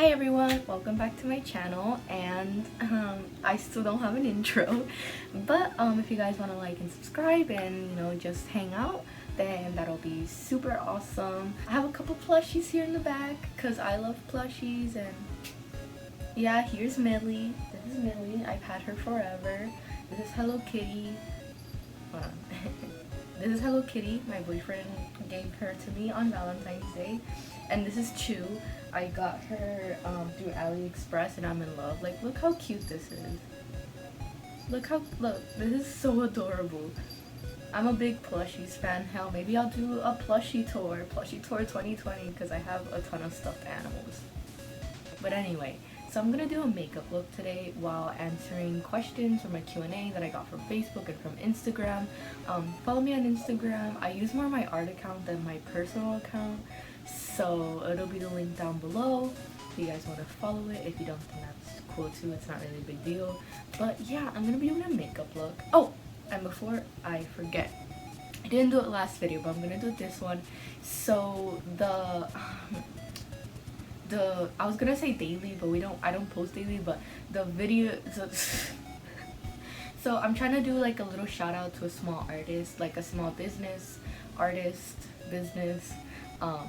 Hi everyone, welcome back to my channel, and I still don't have an intro, but if you guys want to like and subscribe and just hang out, then that'll be super awesome. I have a couple plushies here in the back because I love plushies, and yeah, here's Millie. This is Millie. I've had her forever. This is Hello Kitty. Hold on. This is Hello Kitty. My boyfriend gave her to me on Valentine's Day. And this is Chew. I got her through AliExpress and I'm in love. Like, look how cute this is. Look, this is so adorable. I'm a big plushies fan. Hell, maybe I'll do a plushie tour 2020, because I have a ton of stuffed animals. But anyway, so I'm gonna do a makeup look today while answering questions from my Q&A that I got from Facebook and from Instagram. Follow me on Instagram. I use more my art account than my personal account, so it'll be the link down below if you guys want to follow it. If you don't, then that's cool too. It's not really a big deal. But yeah, I'm gonna be doing a makeup look. Oh, and before I forget, I didn't do it last video, but I'm gonna do it this one. So I was gonna say daily, but I don't post daily, but the video so I'm trying to do like a little shout out to a small artist, like a small business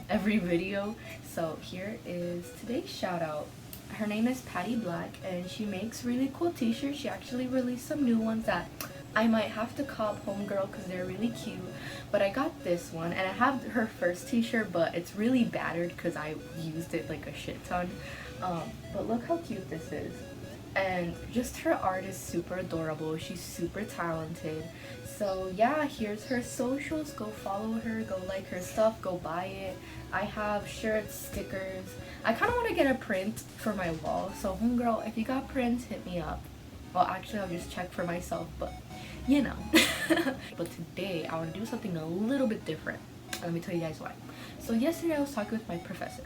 every video. So here is today's shout out. Her name is Patty Black and she makes really cool t-shirts. She actually released some new ones that I might have to cop, homegirl, because they're really cute. But I got this one, and I have her first t-shirt, but it's really battered because I used it like a shit ton. But look how cute this is. And just her art is super adorable. She's super talented. So yeah, here's her socials. Go follow her, go like her stuff, go buy it. I have shirts, stickers. I kind of want to get a print for my wall. So homegirl, if you got prints, hit me up. Well, actually, I'll just check for myself, but you know. But today, I want to do something a little bit different. Let me tell you guys why. So yesterday, I was talking with my professor.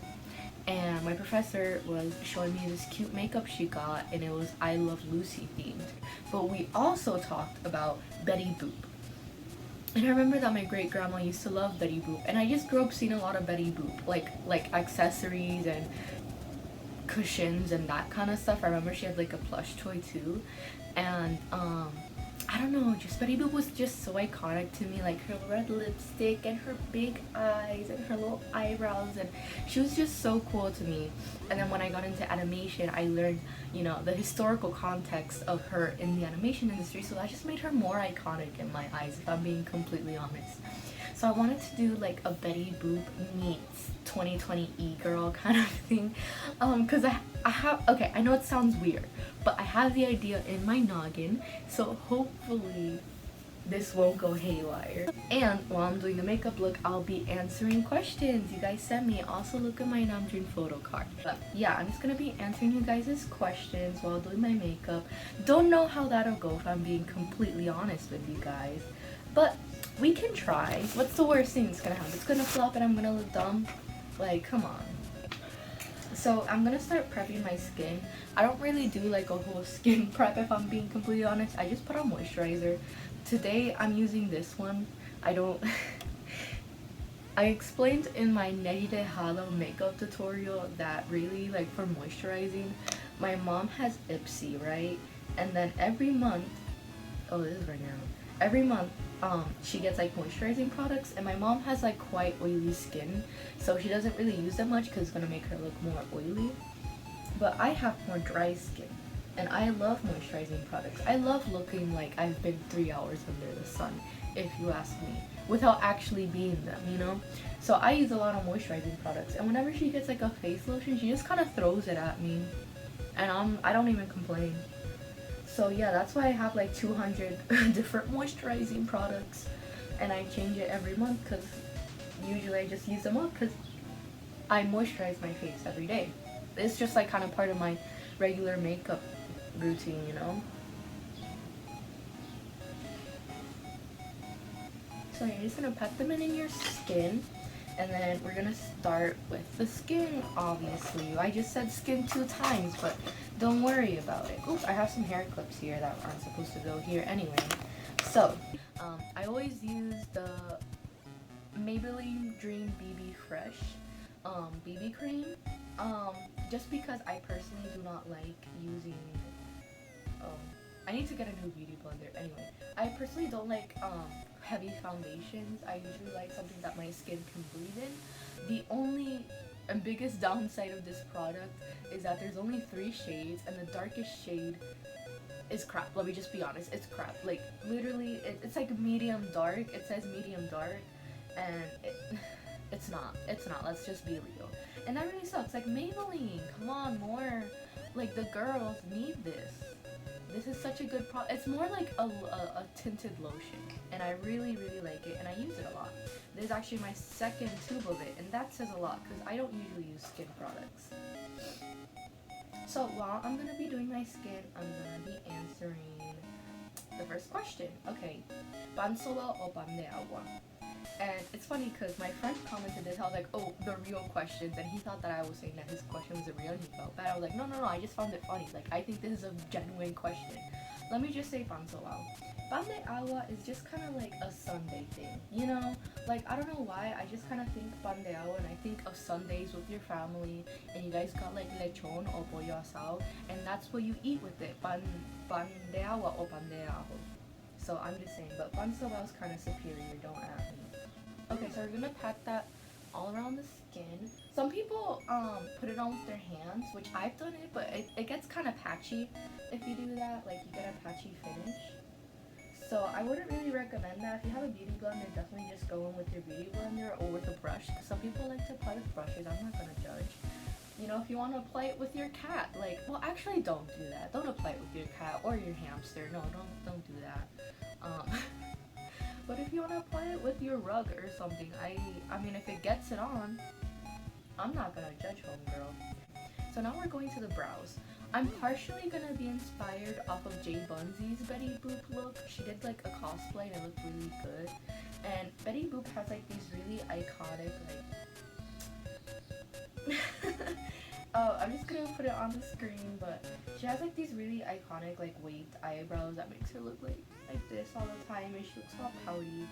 And my professor was showing me this cute makeup she got, and it was I Love Lucy themed. But we also talked about Betty Boop. And I remember that my great grandma used to love Betty Boop, and I just grew up seeing a lot of Betty Boop, like accessories and cushions and that kind of stuff. I remember she had like a plush toy too, and I don't know, just Betty Boop was just so iconic to me, like her red lipstick and her big eyes and her little eyebrows, and she was just so cool to me. And then when I got into animation, I learned, the historical context of her in the animation industry, so that just made her more iconic in my eyes, if I'm being completely honest. So I wanted to do like a Betty Boop meets 2020 e-girl kind of thing, because I have, okay, I know it sounds weird, but I have the idea in my noggin, so hopefully this won't go haywire. And while I'm doing the makeup look, I'll be answering questions you guys sent me. Also look at my Namjoon photo card. But yeah, I'm just gonna be answering you guys' questions while doing my makeup. Don't know how that'll go, if I'm being completely honest with you guys, but we can try. What's the worst thing that's gonna happen? It's gonna flop and I'm gonna look dumb. Like, come on. So I'm gonna start prepping my skin. I don't really do like a whole skin prep, if I'm being completely honest. I just put on moisturizer. Today I'm using this one. I explained in my Neride Halo makeup tutorial that really, like, for moisturizing, my mom has Ipsy, right? And then every month, oh, this is right now. Every month, she gets like moisturizing products, and my mom has like quite oily skin, so she doesn't really use them much because it's gonna make her look more oily. But I have more dry skin, and I love moisturizing products. I love looking like I've been 3 hours under the sun, if you ask me, without actually being them, So I use a lot of moisturizing products, and whenever she gets like a face lotion, she just kind of throws it at me, and I don't even complain. So yeah, that's why I have like 200 different moisturizing products, and I change it every month because usually I just use them up because I moisturize my face every day. It's just like kind of part of my regular makeup routine, So you're just gonna pat them in your skin, and then we're gonna start with the skin, obviously. I just said skin 2 times, but don't worry about it. Oops, I have some hair clips here that aren't supposed to go here anyway. So, I always use the Maybelline Dream BB Fresh BB cream. just because I personally do not like using, I need to get a new beauty blender. Anyway, I personally don't like heavy foundations. I usually like something that my skin can breathe in. The only and biggest downside of this product is that there's only 3 shades, and the darkest shade is crap. Let me just be honest, it's crap. Like literally, it's like medium dark. It says medium dark, and it's not. It's not. Let's just be real. And that really sucks. Like Maybelline, come on, more. Like the girls need this. This is such a good product. It's more like a tinted lotion, and I really like it, and I use it a lot. This is actually my second tube of it, and that says a lot because I don't usually use skin products. So while I'm gonna be doing my skin, I'm gonna be answering the first question. Okay, pan soba o pan de agua? And it's funny because my friend commented this. I was like, oh, the real questions, and he thought that I was saying that his question was real, and he felt bad. I was like, no, I just found it funny. Like, I think this is a genuine question. Let me just say pan soba. Pan de agua is just kind of like a Sunday thing, you know? Like, I don't know why, I just kind of think pan de agua, and I think of Sundays with your family, and you guys got like lechon or pollo asado, and that's what you eat with it, pan de agua or pan de ajo. So I'm just saying, but pan soba is kind of superior, don't ask me. Okay, so we're gonna pat that all around the skin. Some people put it on with their hands, which I've done it, but it gets kind of patchy if you do that. Like, you get a patchy finish. So I wouldn't really recommend that. If you have a beauty blender, definitely just go in with your beauty blender or with a brush. Cause some people like to apply with brushes. I'm not gonna judge. You know, if you want to apply it with your cat, like, well, actually, don't do that. Don't apply it with your cat or your hamster. No, don't do that. But if you want to apply it with your rug or something, I mean, if it gets it on, I'm not gonna judge homegirl. So now we're going to the brows. I'm partially gonna be inspired off of Jay Bunzy's Betty Boop look. She did like a cosplay and it looked really good. And Betty Boop has like these really iconic like I'm just gonna put it on the screen, but she has like these really iconic like waved eyebrows that makes her look like this all the time, and she looks all pouty.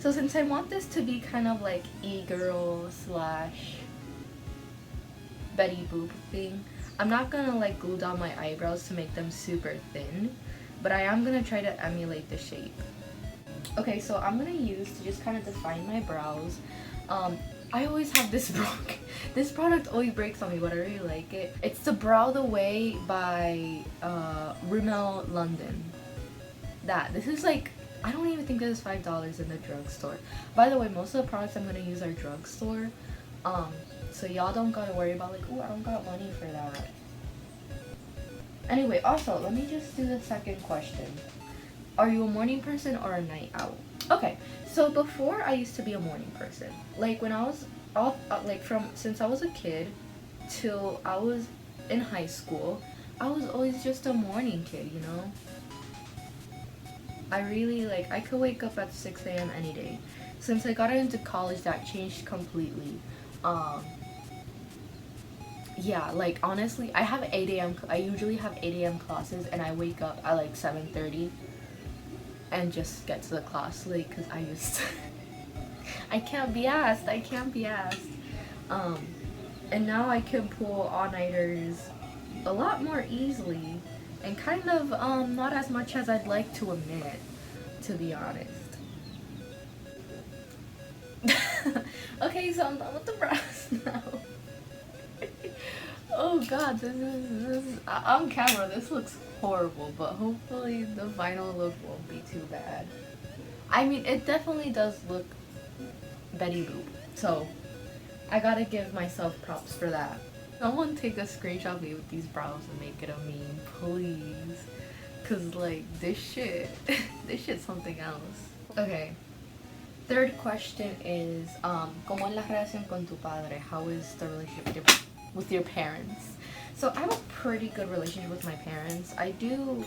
So since I want this to be kind of like e-girl slash Betty Boop thing, I'm not gonna like glue down my eyebrows to make them super thin, but I am gonna try to emulate the shape. Okay, so I'm gonna use to just kind of define my brows. I always have this this product always breaks on me, but I really like it. It's the Brow the Way by Rimmel London. This is like, I don't even think this is $5 in the drugstore. By the way, most of the products I'm gonna use are drugstore. So y'all don't gotta worry about like, oh, I don't got money for that. Anyway, also, let me just do the second question. Are you a morning person or a night owl? Okay, so before I used to be a morning person. Like when I was since I was a kid till I was in high school, I was always just a morning kid, you know? I really I could wake up at 6 a.m. any day. Since I got into college, that changed completely. Yeah, like honestly, I have 8 a.m. I usually have 8 a.m. classes, and I wake up at like 7:30 and just get to the class late because I just I can't be asked. And now I can pull all-nighters a lot more easily, and kind of not as much as I'd like to admit, to be honest. Okay, so I'm done with the brows now. Oh god, this is on camera this looks horrible, but hopefully the final look won't be too bad. I mean, it definitely does look Betty Boop, so I gotta give myself props for that. Someone take a screenshot of me with these brows and make it a meme, please. Cause like this shit, this shit's something else. Okay. Third question is, ¿Cómo es la relación con tu padre? How is the relationship with your parents? So I have a pretty good relationship with my parents. I do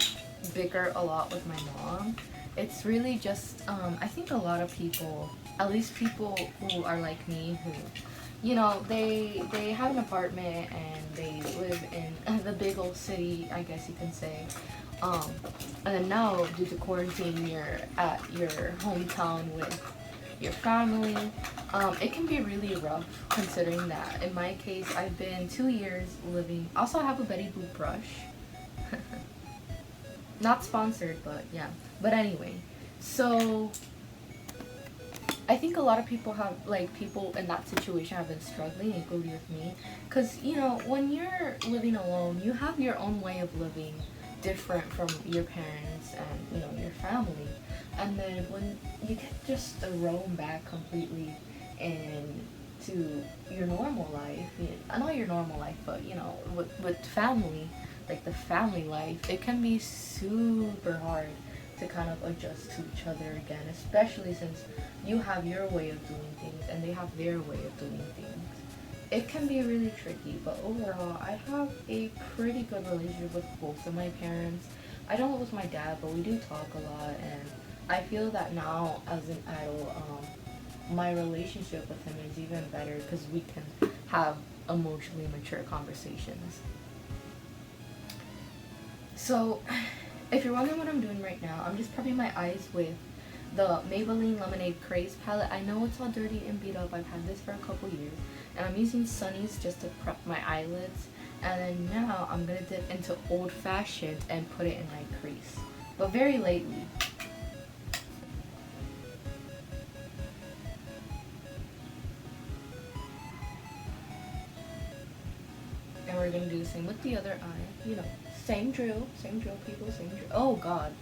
bicker a lot with my mom. It's really just, I think a lot of people, at least people who are like me, who, you know, they have an apartment and they live in the big old city, I guess you can say. And then now, due to quarantine, you're at your hometown with your family. It can be really rough considering that in my case I've been 2 years living. Also, I have a Betty Boop brush. Not sponsored, but yeah. But anyway, so I think a lot of people have, like, people in that situation have been struggling, including with me. Because, you know, when you're living alone, you have your own way of living different from your parents and, you know, your family. And then when you get just to roam back completely into your normal life, not your normal life, but, you know, with family, like the family life, it can be super hard to kind of adjust to each other again, especially since you have your way of doing things and they have their way of doing things. It can be really tricky, but overall, I have a pretty good relationship with both of my parents. I don't live with my dad, but we do talk a lot, and I feel that now as an adult, my relationship with him is even better because we can have emotionally mature conversations. So, if you're wondering what I'm doing right now, I'm just prepping my eyes with the Maybelline Lemonade Craze palette. I know it's all dirty and beat up. I've had this for a couple years. And I'm using Sunny's just to prep my eyelids. And then now I'm going to dip into Old Fashioned and put it in my crease. But very lightly. And we're going to do the same with the other eye. You know, same drill, people, same drill. Oh god.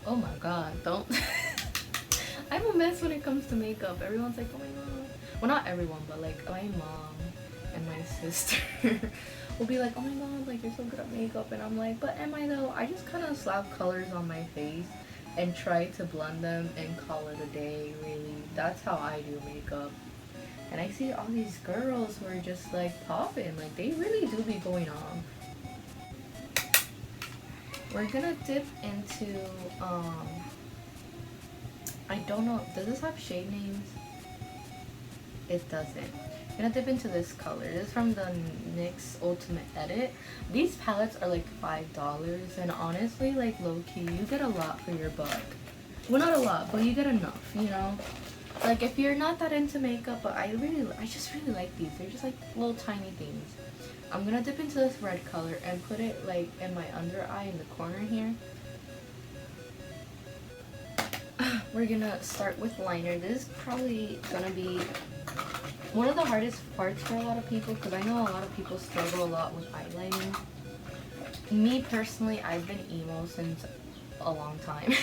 Oh my god, don't. I'm a mess when it comes to makeup. Everyone's like, oh my god. Well, not everyone, but like my mom and my sister will be like, oh my god, like you're so good at makeup. And I'm like, but am I though? I just kind of slap colors on my face and try to blend them and call it a day, really. That's how I do makeup. And I see all these girls who are just like popping, like they really do be going on. We're gonna dip into, I don't know, does this have shade names? It doesn't. I'm gonna dip into this color. This is from the NYX Ultimate Edit. These palettes are like $5, and honestly, like low-key, you get a lot for your buck. Well, not a lot, but you get enough, you know? Like, if you're not that into makeup, but I just really like these. They're just like little tiny things. I'm gonna dip into this red color and put it like in my under eye in the corner here. We're gonna start with liner. This is probably gonna be one of the hardest parts for a lot of people because I know a lot of people struggle a lot with eyeliner. Me personally, I've been emo since a long time.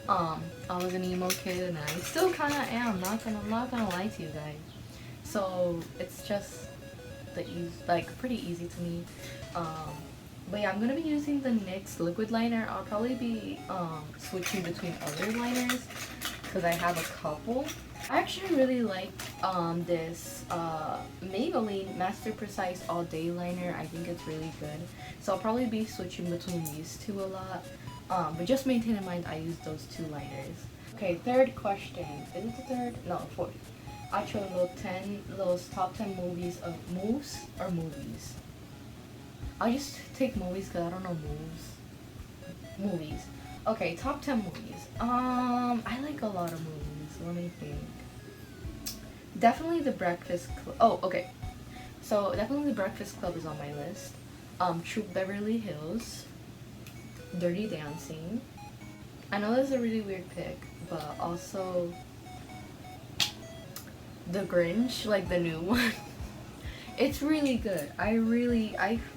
I was an emo kid and I still kind of am. I'm not gonna lie to you guys. So it's just pretty easy to me. But yeah, I'm gonna be using the NYX liquid liner. I'll probably be switching between other liners because I have a couple. I actually really like this Maybelline Master Precise All Day Liner. I think it's really good. So I'll probably be switching between these two a lot. But just maintain in mind I use those two liners. Okay, third question. Is it the third? No, fourth. I chose those top 10 movies of moves or movies. I'll just take movies because I don't know moves. Movies. Okay, top 10 movies. I like a lot of movies. Let me think. Definitely The Breakfast Club. Oh, okay. So definitely The Breakfast Club is on my list. Troop Beverly Hills. Dirty Dancing. I know this is a really weird pick, but also The Grinch, like the new one. It's really good. I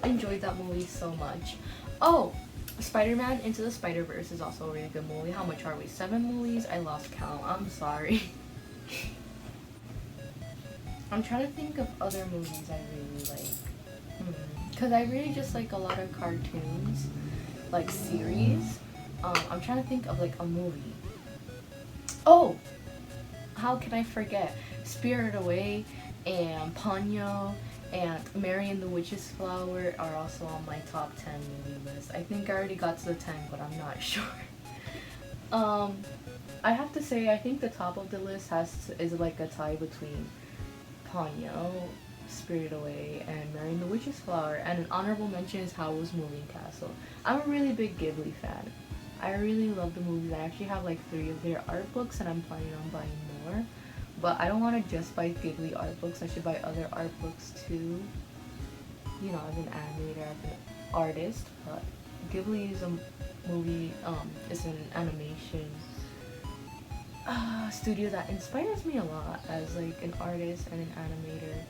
enjoyed that movie so much. Oh, Spider-Man Into the Spider-Verse is also a really good movie. How much are we? 7 movies? I lost count. I'm sorry. I'm trying to think of other movies I really like. Because I really just like a lot of cartoons, like series. I'm trying to think of like a movie. Oh! How can I forget? Spirited Away and Ponyo and Mary and the Witch's Flower are also on my top 10 movie list. I think I already got to the 10, but I'm not sure. I have to say, I think the top of the list is like a tie between Ponyo, Spirited Away, and Mary and the Witch's Flower, and an honorable mention is Howl's Moving Castle. I'm a really big Ghibli fan. I really love the movies. I actually have like 3 of their art books, and I'm planning on buying more. But I don't want to just buy Ghibli art books. I should buy other art books too. You know, as an animator, as an artist. But Ghibli is a movie, is an animation studio that inspires me a lot as like an artist and an animator.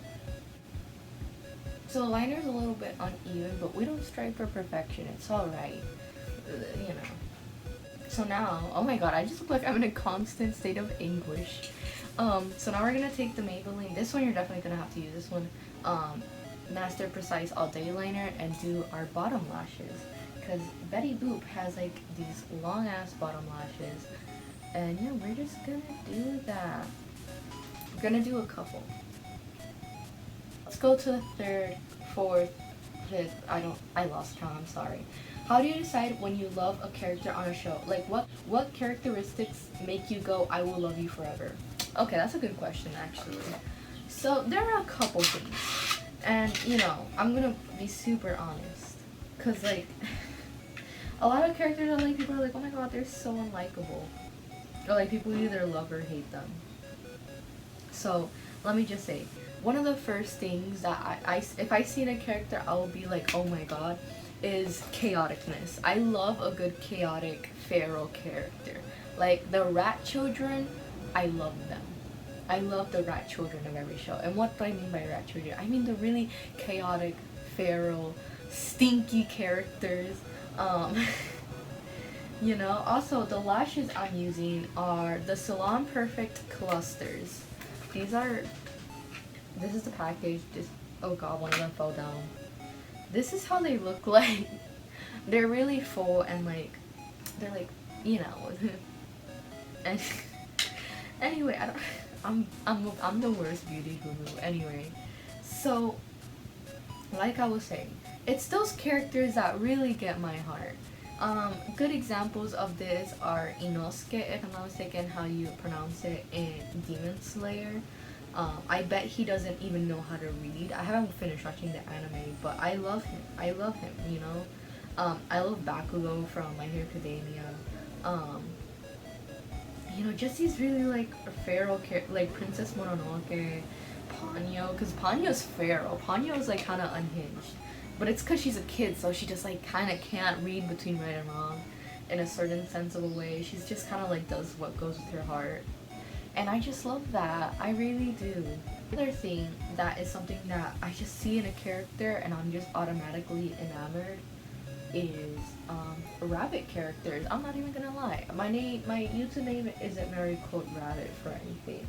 So the liner's a little bit uneven, but we don't strive for perfection. It's alright. You know. So now, oh my god, I just look like I'm in a constant state of anguish. So now we're gonna take the Maybelline. This one you're definitely gonna have to use this one. Master Precise All Day Liner and do our bottom lashes. Because Betty Boop has like these long ass bottom lashes. And yeah, we're just gonna do that. We're gonna do a couple. Let's go to the third, fourth, fifth. I lost count, I'm sorry. How do you decide when you love a character on a show? Like what characteristics make you go, I will love you forever? Okay, that's a good question actually. So there are a couple things. And you know, I'm gonna be super honest. Cause like a lot of characters are like, people are like, oh my god, they're so unlikable. Or like people either love or hate them. So let me just say, one of the first things that if I see in a character, I will be like, oh my god, is chaoticness. I love a good chaotic feral character. Like the rat children, I love them. I love the rat children of every show. And what do I mean by rat children? I mean the really chaotic, feral, stinky characters. You know, also the lashes I'm using are the Salon Perfect Clusters. This is the package. Oh god, one of them fell down. This is how they look like. They're really full and like, they're like, you know. And anyway, I'm the worst beauty guru. Anyway, so like I was saying, it's those characters that really get my heart. Good examples of this are Inosuke, if I'm not mistaken how you pronounce it, in Demon Slayer. I bet he doesn't even know how to read. I haven't finished watching the anime, but I love him. I love him, you know. I love Bakugo from My Hero Academia. You know, just these really like feral like Princess Mononoke, Ponyo, because Ponyo's feral. Ponyo's like kind of unhinged. But it's because she's a kid, so she just like kind of can't read between right and wrong in a certain sensible way. She's just kind of like does what goes with her heart. And I just love that. I really do. Another thing that is something that I just see in a character and I'm just automatically enamored is rabbit characters. I'm not even gonna lie. My YouTube name isn't Mary Quote Rabbit for anything.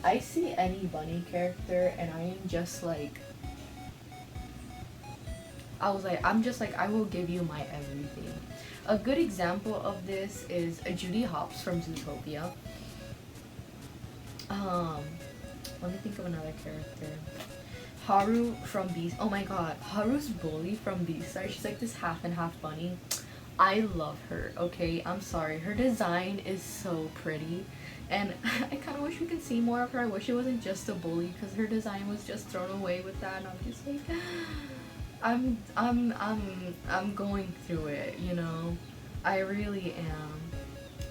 I see any bunny character and I am just like, I'm just like, I will give you my everything. A good example of this is Judy Hopps from Zootopia. Let me think of another character. Haru from Beast. Oh my god, Haru's bully from Beastar. She's like this half and half bunny. I love her, okay? I'm sorry. Her design is so pretty. And I kind of wish we could see more of her. I wish it wasn't just a bully because her design was just thrown away with that. And I'm just like, I'm going through it, you know? I really am.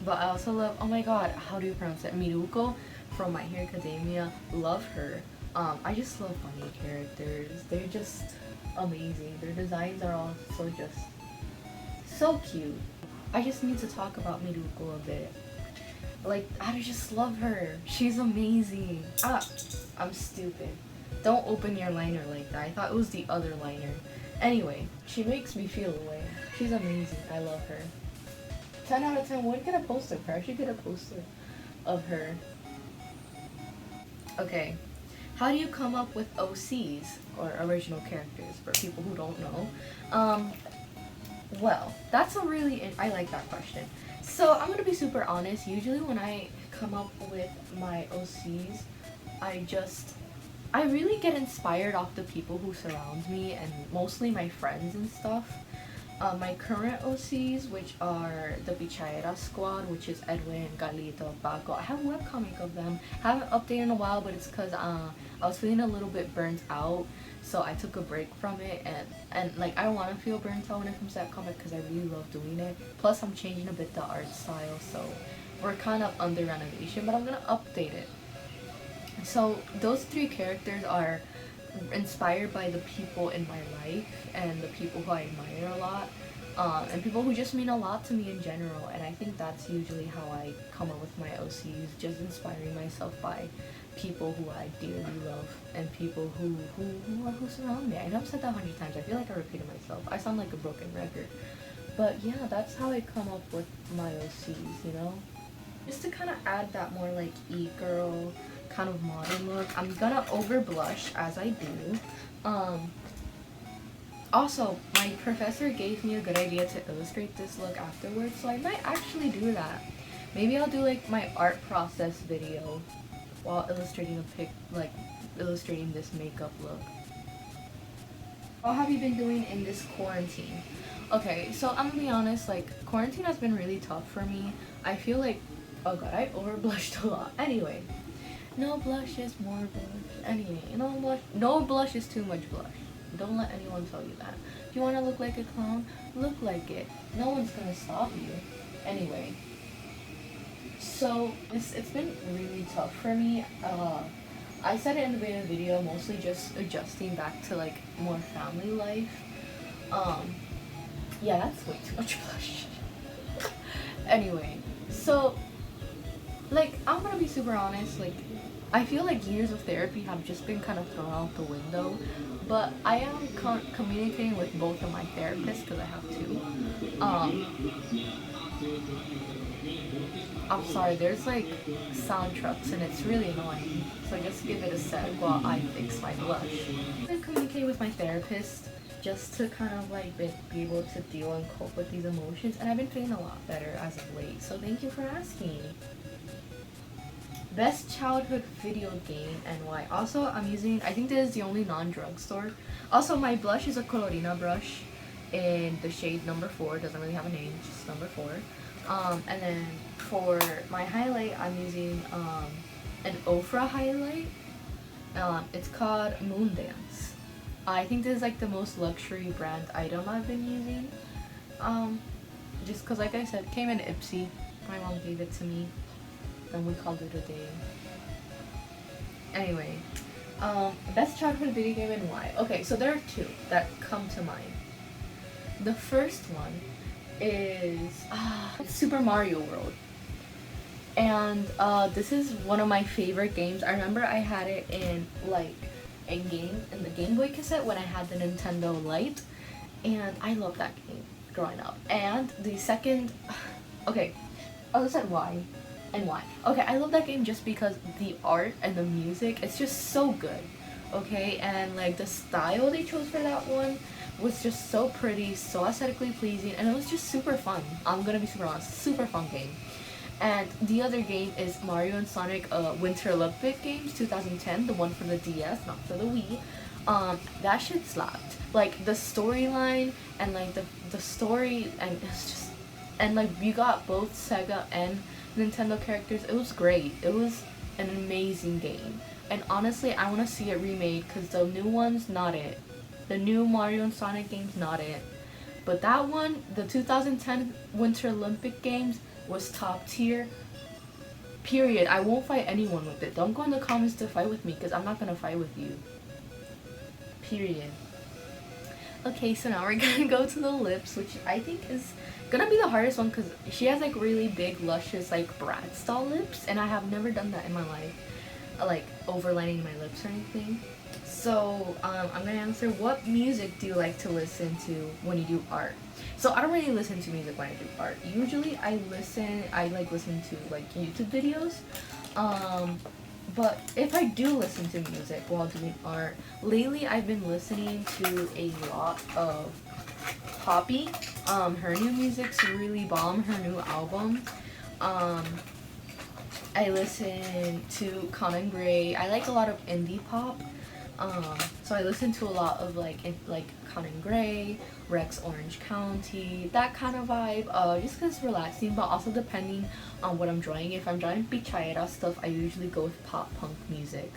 But I also love, oh my god, how do you pronounce it? Miruko from My Hero Academia. Love her. I just love bunny characters. They're just amazing. Their designs are also just so cute. I just need to talk about Miruko a bit. Like, I just love her. She's amazing. I'm stupid. Don't open your liner like that. I thought it was the other liner. Anyway, she makes me feel away. She's amazing. I love her. 10 out of 10 would get a poster of her. I should get a poster of her. Okay. How do you come up with OCs, or original characters, for people who don't know? Well, that's a really, I like that question. So I'm gonna be super honest. Usually when I come up with my OCs, I really get inspired off the people who surround me and mostly my friends and stuff. My current OCs, which are the Bichaera squad, which is Edwin, Galito, Paco. I have a webcomic of them. Haven't updated in a while, but it's because I was feeling a little bit burnt out, so I took a break from it, and like I don't want to feel burnt out when it comes to that comic because I really love doing it. Plus I'm changing a bit the art style, so we're kind of under renovation, but I'm gonna update it. So those three characters are inspired by the people in my life and the people who I admire a lot, and people who just mean a lot to me in general. And I think that's usually how I come up with my OCs, just inspiring myself by people who I dearly love and people who surround me. I know I've said that 100 times. I feel like I repeated myself. I sound like a broken record. But yeah, that's how I come up with my OCs, you know? Just to kind of add that more like e-girl kind of modern look, I'm gonna over blush as I do. Also, my professor gave me a good idea to illustrate this look afterwards, so I might actually do that. Maybe I'll do like my art process video while illustrating illustrating this makeup look. What have you been doing in this quarantine? Okay, so I'm gonna be honest, like, quarantine has been really tough for me. I feel like, oh god, I over blushed a lot. Anyway, no blush is more blush. Anyway, no blush is too much blush. Don't let anyone tell you that. If you want to look like a clown, look like it. No one's gonna stop you. Anyway, so it's been really tough for me. I said it in the beginning of the video, mostly just adjusting back to like more family life. Yeah, that's way too much blush. Anyway, so like I'm gonna be super honest, like I feel like years of therapy have just been kind of thrown out the window, but I am communicating with both of my therapists because I have two. I'm sorry, there's like sound trucks and it's really annoying, so just give it a sec while I fix my blush. I'm communicating with my therapist just to kind of like be able to deal and cope with these emotions, and I've been feeling a lot better as of late, so thank you for asking. Best childhood video game and why. Also, I think this is the only non-drugstore. Also, my blush is a Colorina brush in the shade number 4. Doesn't really have a name, just number 4. And then for my highlight, I'm using an Ofra highlight. It's called Moon Dance. I think this is like the most luxury brand item I've been using. Just because, like I said, it came in Ipsy. My mom gave it to me, and we called it a day. Anyway, best childhood video game and why. Okay, so there are two that come to mind. The first one is Super Mario World. And this is one of my favorite games. I remember I had it in the Game Boy cassette when I had the Nintendo Lite, and I loved that game growing up. And the second, okay, I'll just say why. And why? Okay, I love that game just because the art and the music, it's just so good. Okay, and like the style they chose for that one was just so pretty, so aesthetically pleasing, and it was just super fun. I'm gonna be super honest, super fun game. And the other game is Mario and Sonic Winter Olympic Games 2010, the one for the DS, not for the Wii. That shit slapped. Like the storyline and like the story, and it's just, and like you got both Sega and Nintendo characters. It was great. It was an amazing game. And honestly, I want to see it remade because the new one's not it. The new Mario and Sonic game's not it. But that one, the 2010 Winter Olympic Games, was top tier. Period. I won't fight anyone with it. Don't go in the comments to fight with me because I'm not going to fight with you. Period. Okay, so now we're going to go to the lips, which I think is gonna be the hardest one because she has like really big, luscious, like Bratz style lips, and I have never done that in my life, like overlining my lips or anything. So I'm gonna answer, what music do you like to listen to when you do art? So I don't really listen to music when I do art. Usually I like listen to like YouTube videos. But if I do listen to music while doing art, lately I've been listening to a lot of Poppy. Her new music's really bomb, her new album. I listen to Conan Gray. I like a lot of indie pop. So I listen to a lot of like Conan Gray, Rex Orange County, that kind of vibe. Just cause it's relaxing, but also depending on what I'm drawing. If I'm drawing Bichayera stuff, I usually go with pop punk music.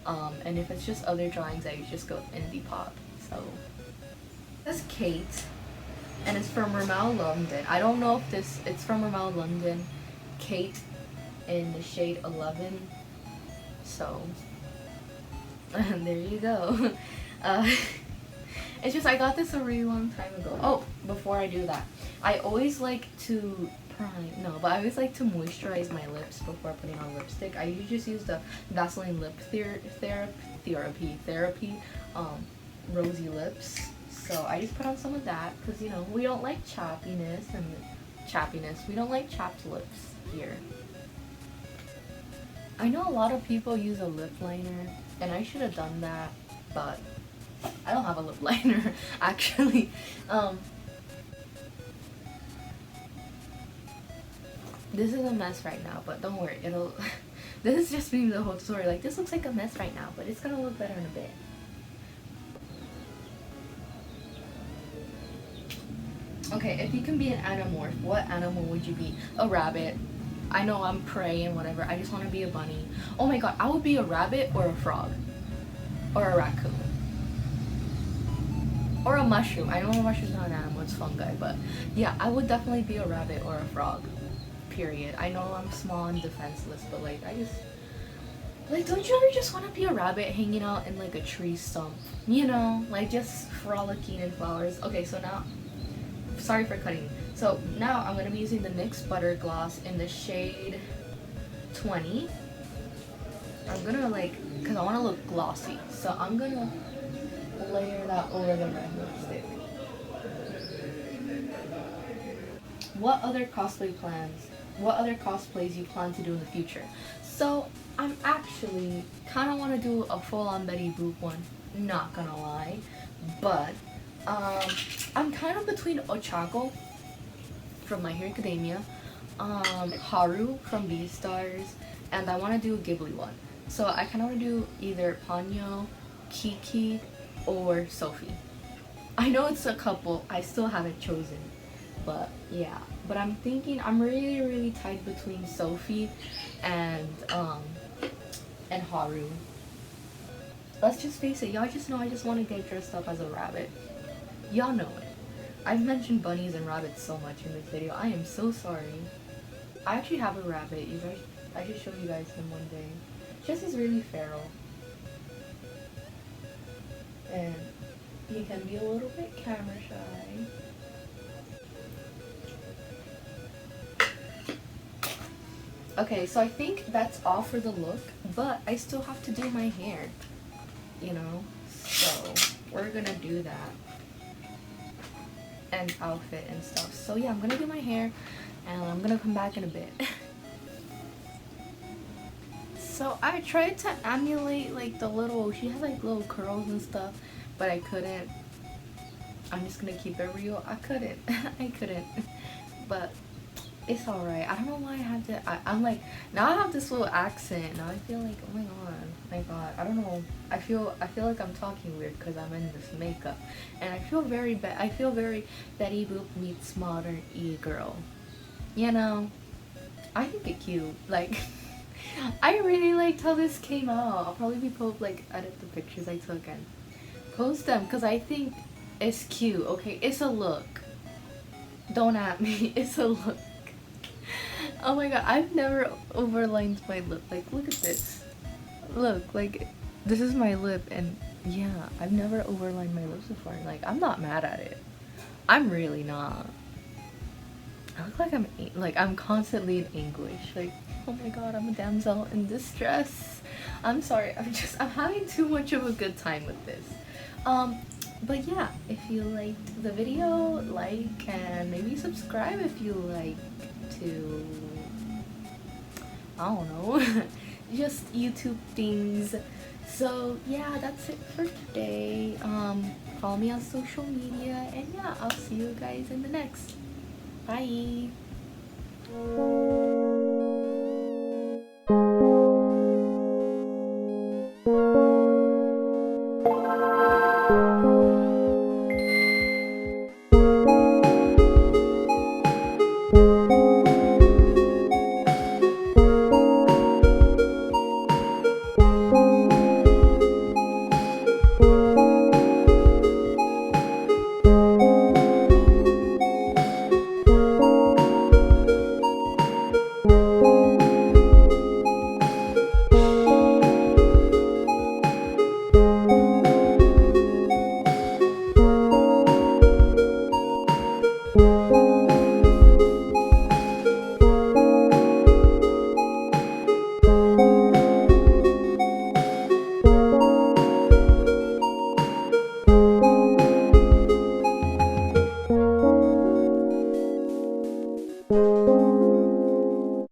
And if it's just other drawings, I usually just go with indie pop. So this is Kate, and it's from Rimmel London. I don't know if it's from Rimmel London. Kate in the shade 11. So there you go. uh, it's just I got this a really long time ago. Oh, before I do that, I always like to I always like to moisturize my lips before putting on lipstick. I usually just use the Vaseline lip therapy rosy lips. So I just put on some of that because, you know, we don't like chappiness. We don't like chapped lips here. I know a lot of people use a lip liner, and I should have done that, but I don't have a lip liner actually. This is a mess right now, but don't worry, it'll this is just me the whole story. Like, this looks like a mess right now, but it's gonna look better in a bit. Okay, if you can be an animorph, what animal would you be? A rabbit. I know I'm prey and whatever. I just want to be a bunny. Oh my god, I would be a rabbit or a frog. Or a raccoon. Or a mushroom. I know a mushroom's not an animal, it's fungi, but yeah, I would definitely be a rabbit or a frog. Period. I know I'm small and defenseless, but like, I just... Like, don't you ever just want to be a rabbit hanging out in like a tree stump? You know? Like, just frolicking in flowers. Okay, so now... Sorry for cutting. So now I'm going to be using the NYX Butter Gloss in the shade 20. I'm going to like... Because I want to look glossy. So I'm going to layer that over the red lipstick. What other cosplays you plan to do in the future? So I'm actually kind of want to do a full-on Betty Boop one, not gonna lie, but I'm kind of between Ochako from My Hero Academia, Haru from Beastars, and I want to do a Ghibli one. So I kind of want to do either Ponyo, Kiki, or Sophie. I know it's a couple, I still haven't chosen, but yeah. But I'm thinking, I'm really tied between Sophie and Haru. Let's just face it, y'all just know I just want to get dressed up as a rabbit. Y'all know it. I've mentioned bunnies and rabbits so much in this video. I am so sorry. I actually have a rabbit. You guys, I should show you guys him one day. Just is really feral. And he can be a little bit camera shy. Okay, so I think that's all for the look, but I still have to do my hair, you know, so we're gonna do that, and outfit and stuff. So yeah, I'm gonna do my hair, and I'm gonna come back in a bit. So I tried to emulate like the little, she has like little curls and stuff, but I couldn't. I'm just gonna keep it real, I couldn't. I couldn't, but it's alright. I don't know why I have to. I'm like, now I have this little accent. Now I feel like, oh my god. I don't know. I feel like I'm talking weird because I'm in this makeup, and I feel very bad. I feel very Betty Boop meets modern e-girl. You know, I think it's cute. Like, I really liked how this came out. I'll probably edit the pictures I took and post them because I think it's cute. Okay, it's a look. Don't at me. It's a look. Oh my god, I've never overlined my lip. Like, look at this. Look, like, this is my lip, and yeah, I've never overlined my lips before. Like, I'm not mad at it. I'm really not. I look like I'm constantly in anguish. Like, oh my god, I'm a damsel in distress. I'm sorry, I'm having too much of a good time with this. But yeah, if you liked the video, like, and maybe subscribe if you like to, I don't know, just YouTube things. So yeah, that's it for today. Follow me on social media, and yeah, I'll see you guys in the next. Bye.